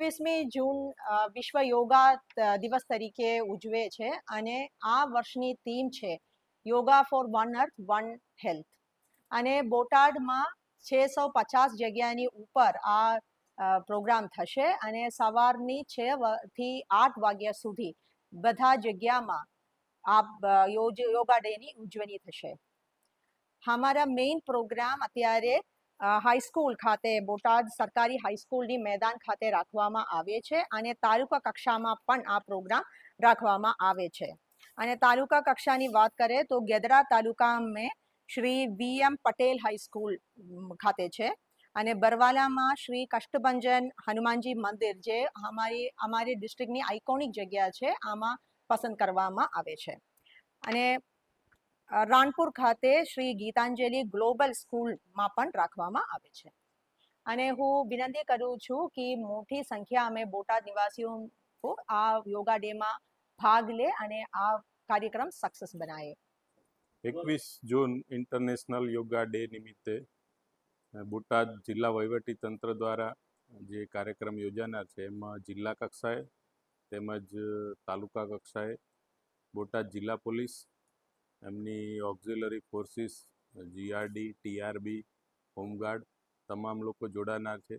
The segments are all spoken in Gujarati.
21મી જૂન વિશ્વ યોગા દિવસ તરીકે ઉજવે છે અને આ વર્ષની થીમ છે yoga for one earth one health. અને બોટાદમાં 650 જગ્યાની ઉપર આ પ્રોગ્રામ થશે અને સવારની 6 થી 8 વાગ્યા સુધી બધા જગ્યામાં આ યોગા ડેની ઉજવણી થશે. हमारा मेन प्रोग्राम અત્યારે હાઈસ્કૂલ ખાતે બોટાદ સરકારી હાઈસ્કૂલની મેદાન ખાતે રાખવામાં આવે છે અને તાલુકા કક્ષામાં પણ આ પ્રોગ્રામ રાખવામાં આવે છે. અને તાલુકા કક્ષાની વાત કરીએ તો ગેદરા તાલુકામાં શ્રી વીએમ પટેલ હાઈસ્કૂલ ખાતે છે અને બરવાલામાં શ્રી કષ્ટભંજન હનુમાનજી મંદિર જે અમારી ડિસ્ટ્રિક્ટની આઇકોનિક જગ્યા છે આમાં પસંદ કરવામાં આવે છે. અને રાણપુર ખાતે શ્રી ગીતાંજલિ ગ્લોબલ સ્કૂલમાં પણ રાખવામાં આવે છે. અને હું વિનંતી કરું છું કે મોટી સંખ્યા અમે બોટાદ નિવાસીઓ આ યોગા ડેમાં ભાગ લે અને આ કાર્યક્રમ સક્સેસ બનાવે. 21 જૂન ઇન્ટરનેશનલ યોગા ડે નિમિત્તે બોટાદ જિલ્લા વહીવટી તંત્ર દ્વારા જે કાર્યક્રમ યોજાનાર છે એમાં જિલ્લા કક્ષાએ તેમજ તાલુકા કક્ષાએ બોટાદ જિલ્લા પોલીસ, એમની auxiliary forces, GRD, TRB, home guard તમામ લોકો જોડાનાર છે.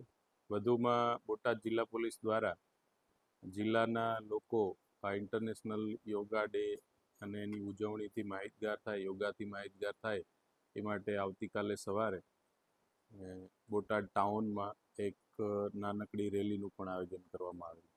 વધુમાં બોટાદ જિલ્લા પોલીસ દ્વારા જિલ્લાના લોકો આ ઇન્ટરનેશનલ યોગા ડે અને એની ઉજવણીથી માહિતગાર થાય, યોગાથી માહિતગાર થાય એ માટે આવતીકાલે સવારે બોટાદ ટાઉનમાં એક નાનકડી રેલીનું પણ આયોજન કરવામાં આવેલું છે.